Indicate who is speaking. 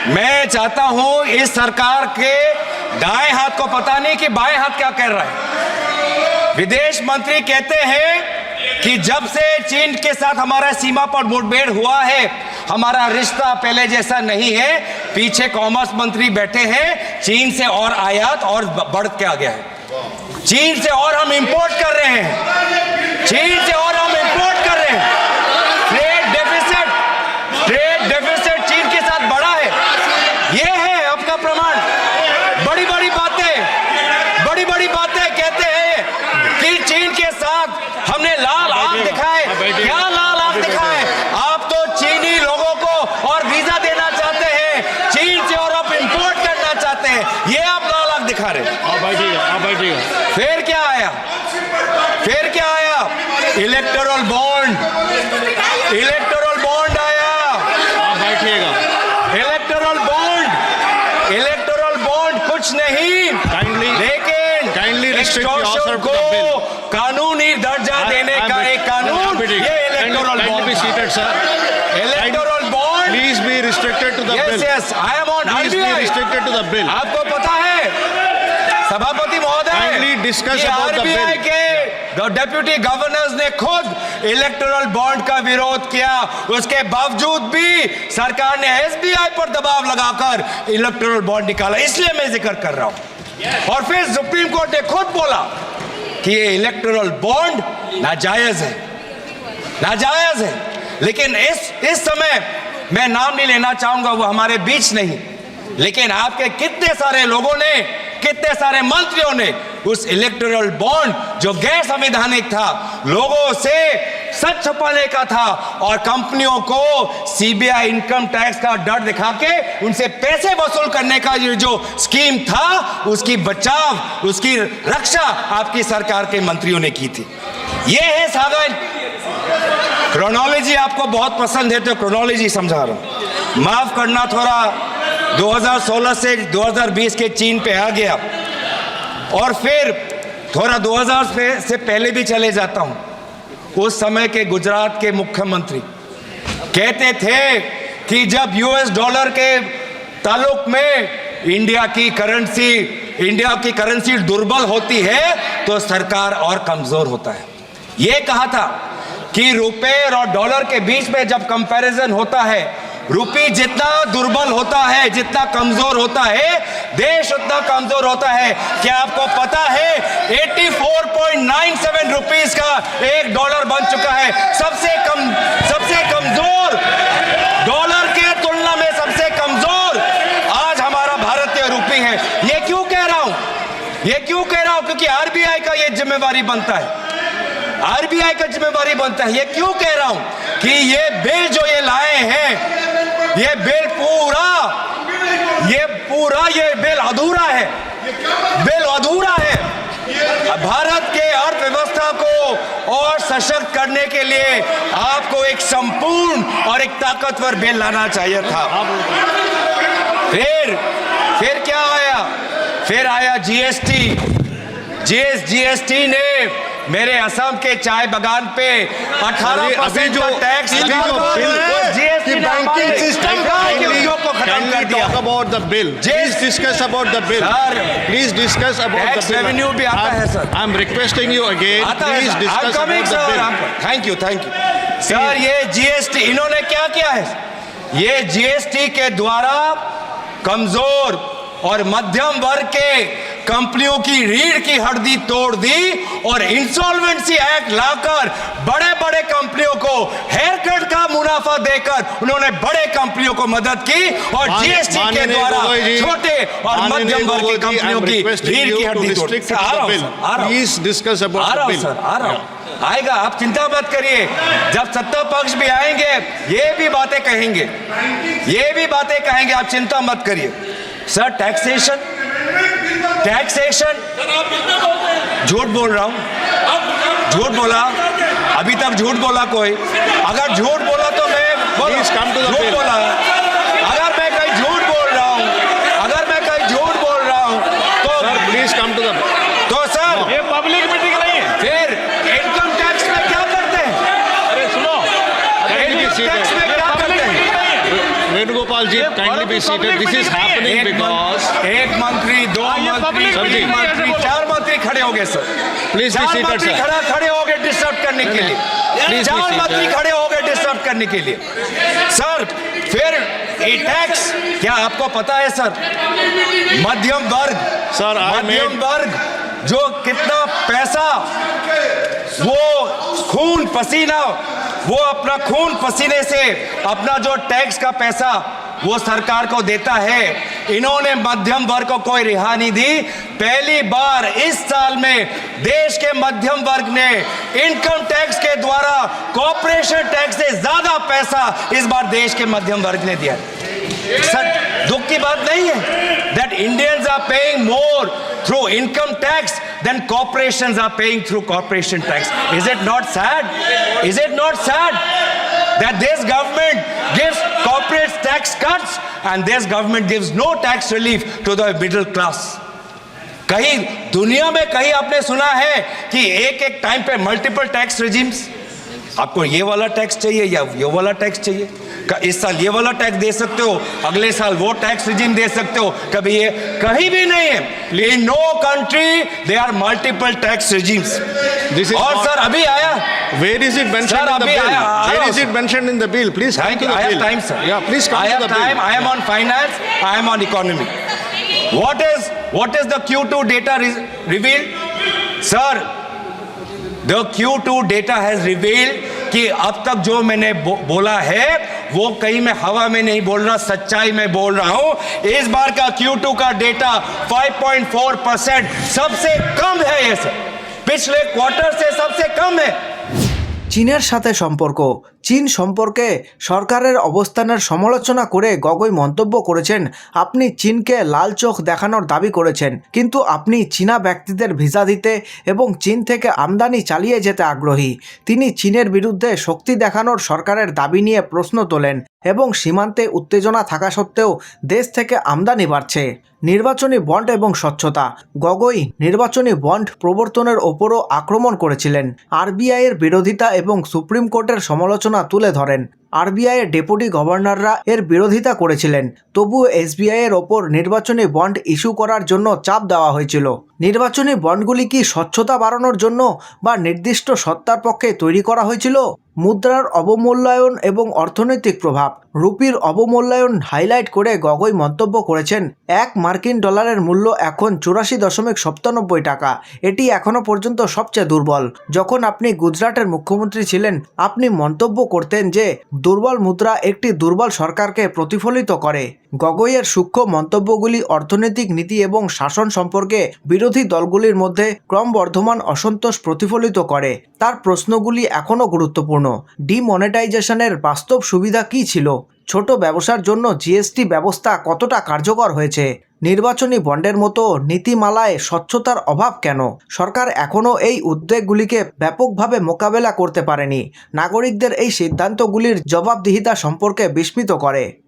Speaker 1: मैं चाहता हूं इस सरकार के दाएं हाथ को पता नहीं कि बाएं हाथ क्या कर रहा है। विदेश मंत्री कहते हैं कि जब से चीन के साथ हमारा सीमा पर मुठभेड़ हुआ है, हमारा रिश्ता पहले जैसा नहीं है। पीछे कॉमर्स मंत्री बैठे हैं, चीन से और आयात और बढ़ के आ गया है। चीन से और हम इंपोर्ट कर रहे हैं, चीन से और हम इंपोर्ट कर रहे हैं। ट्रेड डेफिसिट चीन के साथ बढ़ा है। ये है आपका प्रमाण। बड़ी बड़ी बातें कहते हैं कि चीन के साथ हमने लाल आंख दिखाए। क्या लाल आंख दिखाए? आप तो चीनी लोगों को और वीजा देना चाहते हैं, चीन से और आप इंपोर्ट करना चाहते हैं। ये आप लाल आंख दिखा रहे हैं। आप बैठिएगा। फिर क्या आया? इलेक्टोरल बॉन्ड आया।
Speaker 2: आप बैठिएगा।
Speaker 1: इलेक्टोरल बॉन्ड कुछ नहीं, लेकिन एक्सटॉर्शन को कानूनी दर्जा देने का एक कानून, ये electoral bond. Electoral bond,
Speaker 2: please be restricted to the bill.
Speaker 1: Yes, I am on
Speaker 2: restricted to the bill.
Speaker 1: आपको पता है सभापति महोदय,
Speaker 2: डिस्कस अबाउट द बिल
Speaker 1: के डेप्यूटी गवर्नर्स ने खुद इलेक्टोरल बॉन्ड का विरोध किया। उसके बावजूद भी सरकार ने एसबीआई पर दबाव लगाकर इलेक्टोरल बॉन्ड निकाला। इसलिए मैं जिक्र कर रहा हूं। और फिर सुप्रीम कोर्ट ने खुद बोला कि ये इलेक्टोरल बॉन्ड नाजायज है। लेकिन इस समय मैं नाम नहीं लेना चाहूंगा, वो हमारे बीच नहीं, लेकिन आपके कितने सारे लोगों ने, कितने सारे मंत्रियों ने उस इलेक्टोरल बॉन्ड जो गैर संवैधानिक था, लोगों से सच छुपाने का था और कंपनियों को सीबीआई इनकम टैक्स का डर दिखा के उनसे पैसे वसूल करने का जो स्कीम था, उसकी बचाव, उसकी रक्षा आपकी सरकार के मंत्रियों ने की थी। यह है साधन। क्रोनोलॉजी आपको बहुत पसंद है तो क्रोनोलॉजी समझा रहा हूं। माफ करना, थोड़ा 2016 से 2020 के चीन पे आ गया और फिर थोड़ा 2000 से पहले भी चले जाता हूं। उस समय के गुजरात के मुख्यमंत्री कहते थे कि जब यूएस डॉलर के ताल्लुक में इंडिया की करेंसी दुर्बल होती है तो सरकार और कमजोर होता है। यह कहा था कि रुपए और डॉलर के बीच में जब कंपैरिजन होता है, रुपये जितना दुर्बल होता है, जितना कमजोर होता है, देश उतना कमजोर होता है। क्या आपको पता है 84.97 रुपीस का एक डॉलर बन चुका है। सबसे कमजोर डॉलर के तुलना में सबसे कमजोर आज हमारा भारतीय रुपये है। ये क्यों कह रहा हूं? क्योंकि आरबीआई का ये जिम्मेवारी बनता है। ये क्यों कह रहा हूं कि ये बिल जो ये लाए हैं, ये बिल अधूरा है। भारत के अर्थव्यवस्था को और सशक्त करने के लिए आपको एक संपूर्ण और एक ताकतवर बिल लाना चाहिए था। फिर क्या आया? फिर आया जीएसटी ने मेरे असम के चाय बागान पे 18% का टैक्स
Speaker 2: जीएसटी बैंकिंग सिस्टम को खत्म कर दिया। Talk about the bill. Please discuss about the bill. Please discuss about the bill.
Speaker 1: Revenue भी आता है sir.
Speaker 2: I'm requesting you again. Please discuss about the bill.
Speaker 1: Thank you. Sir, ये GST इन्होंने क्या किया है? ये जीएसटी के द्वारा कमजोर और मध्यम वर्ग के कंपनियों की रीढ़ की हड्डी तोड़ दी और इंसॉल्वेंसी एक्ट लाकर बड़े बड़े कंपनियों को हेयर कट का मुनाफा देकर उन्होंने बड़े कंपनियों को मदद की और जीएसटी के द्वारा छोटे और मध्यम वर्ग की कंपनियों की रीढ़ की हड्डी तोड़ दी।
Speaker 2: Please discuss about the bill.
Speaker 1: आ रहा हूं, आएगा, आप चिंता मत करिए। जब सत्ता पक्ष भी आएंगे ये भी बातें कहेंगे, आप चिंता मत करिए। सर, टैक्सेशन झूठ बोल रहा हूं, झूठ बोला, अभी तक झूठ बोला कोई? अगर झूठ बोला तो मैं झूठ बोला। अगर मैं कहीं झूठ बोल रहा हूं तो
Speaker 2: sir please come to the.
Speaker 1: तो सर,
Speaker 3: ये पब्लिक मीटिंग नहीं है।
Speaker 1: फिर इनकम टैक्स में क्या करते हैं?
Speaker 3: अरे सुनो,
Speaker 1: इनकम टैक्स में क्या करते हैं?
Speaker 2: वेणुगोपाल जी, kindly be seated. This is happening because
Speaker 1: एक मंत्री, दो मंत्री, तीन मंत्री, चार मंत्री खड़े हो गए सर।
Speaker 2: Please be
Speaker 1: चार
Speaker 2: seated,
Speaker 1: मंत्री
Speaker 2: sir.
Speaker 1: खड़े हो गए डिस्टर्ब करने के लिए।
Speaker 2: Please be
Speaker 1: चार
Speaker 2: seated.
Speaker 1: मंत्री खड़े हो गए डिस्टर्ब करने के लिए। सर फिर ये टैक्स क्या आपको पता है सर? मध्यम वर्ग,
Speaker 2: Sir, I
Speaker 1: मध्यम
Speaker 2: made-
Speaker 1: वर्ग जो कितना पैसा वो खून पसीना वो अपना खून पसीने से अपना जो टैक्स का पैसा वो सरकार को देता है, इन्होंने मध्यम वर्ग को कोई रिहा नहीं दी। पहली बार इस साल में देश के मध्यम वर्ग ने इनकम टैक्स के द्वारा कॉर्पोरेशन टैक्स से ज्यादा पैसा इस बार देश के मध्यम वर्ग ने दिया। सर दुख की बात नहीं है that Indians are paying more through income tax than corporations are paying through corporation tax. Is it not sad? Is it not sad that this government gives corporate tax cuts and this government gives no tax relief to the middle class? कहीं दुनिया में कहीं आपने सुना है कि एक एक टाइम पे मल्टीपल टैक्स रिजीम्स? आपको ये वाला टैक्स चाहिए या ये वाला टैक्स चाहिए? इस साल ये वाला टैक्स दे सकते हो, अगले साल वो टैक्स रिजीम दे सकते हो, कभी ये कहीं भी नहीं है। In no country they are multiple tax regimes.
Speaker 2: This is
Speaker 1: और
Speaker 2: not-
Speaker 1: सर अभी आया
Speaker 2: Where is it mentioned
Speaker 1: Sir,
Speaker 2: in the
Speaker 1: अभी
Speaker 2: bill?
Speaker 1: आया-
Speaker 2: Where
Speaker 1: आया
Speaker 2: is it mentioned in the bill? Please come to the
Speaker 1: I have
Speaker 2: bill.
Speaker 1: time, sir.
Speaker 2: Yeah, please come
Speaker 1: I
Speaker 2: to
Speaker 1: have
Speaker 2: the
Speaker 1: time.
Speaker 2: bill.
Speaker 1: I am on finance. I am on economy. What is the Q2 data revealed? Sir, the Q2 data has revealed कि अब तक जो मैंने बोला है वो कहीं मैं हवा में नहीं बोल रहा, सच्चाई में बोल रहा हूं। इस बार का Q2 का डेटा 5.4% सबसे कम है। ये सर पिछले क्वार्टर से सबसे कम है।
Speaker 3: চীনের সাথে সম্পর্ক। চীন সম্পর্কে সরকারের অবস্থানের সমালোচনা করে গগৈ মন্তব্য করেছেন, আপনি চীনকে লাল চোখ দেখানোর দাবি করেছেন, কিন্তু আপনি চীনা ব্যক্তিদের ভিসা দিতে এবং চীন থেকে আমদানি চালিয়ে যেতে আগ্রহী। তিনি চীনের বিরুদ্ধে শক্তি দেখানোর সরকারের দাবি নিয়ে প্রশ্ন তোলেন এবং সীমান্তে উত্তেজনা থাকা সত্ত্বেও দেশ থেকে আমদানি বাড়ছে। নির্বাচনী বন্ড এবং স্বচ্ছতা। গগৈ নির্বাচনী বন্ড প্রবর্তনের ওপরও আক্রমণ করেছিলেন। আরবিআইয়ের বিরোধিতা এবং সুপ্রিম কোর্টের সমালোচনা তুলে ধরেন। আরবিআইয়ের ডেপুটি গভর্নররা এর বিরোধিতা করেছিলেন, তবুও এসবিআইয়ের ওপর নির্বাচনী বন্ড ইস্যু করার জন্য চাপ দেওয়া হয়েছিল। নির্বাচনী বন্ডগুলি কি স্বচ্ছতা বাড়ানোর জন্য বা নির্দিষ্ট সত্তার পক্ষে তৈরি করা হয়েছিল? মুদ্রার অবমূল্যায়ন এবং অর্থনৈতিক প্রভাব। রুপির অবমূল্যায়ন হাইলাইট করে গগৈ মন্তব্য করেছেন, এক মার্কিন ডলারের মূল্য এখন 84.97 টাকা। এটি এখনও পর্যন্ত সবচেয়ে দুর্বল। যখন আপনি গুজরাটের মুখ্যমন্ত্রী ছিলেন, আপনি মন্তব্য করতেন যে দুর্বল মুদ্রা একটি দুর্বল সরকারকে প্রতিফলিত করে। গগৈয়ের সূক্ষ্ম মন্তব্যগুলি অর্থনৈতিক নীতি এবং শাসন সম্পর্কে বিরোধী দলগুলির মধ্যে ক্রমবর্ধমান অসন্তোষ প্রতিফলিত করে। তার প্রশ্নগুলি এখনও গুরুত্বপূর্ণ। ডিমনিটাইজেশনের বাস্তব সুবিধা কী ছিল? ছোট ব্যবসার জন্য জিএসটি ব্যবস্থা কতটা কার্যকর হয়েছে? নির্বাচনী বন্ডের মতো নীতিমালায় স্বচ্ছতার অভাব কেন? সরকার এখনও এই উদ্বেগগুলিকে ব্যাপকভাবে মোকাবেলা করতে পারেনি। নাগরিকদের এই সিদ্ধান্তগুলির জবাবদিহিতা সম্পর্কে বিস্মিত করে।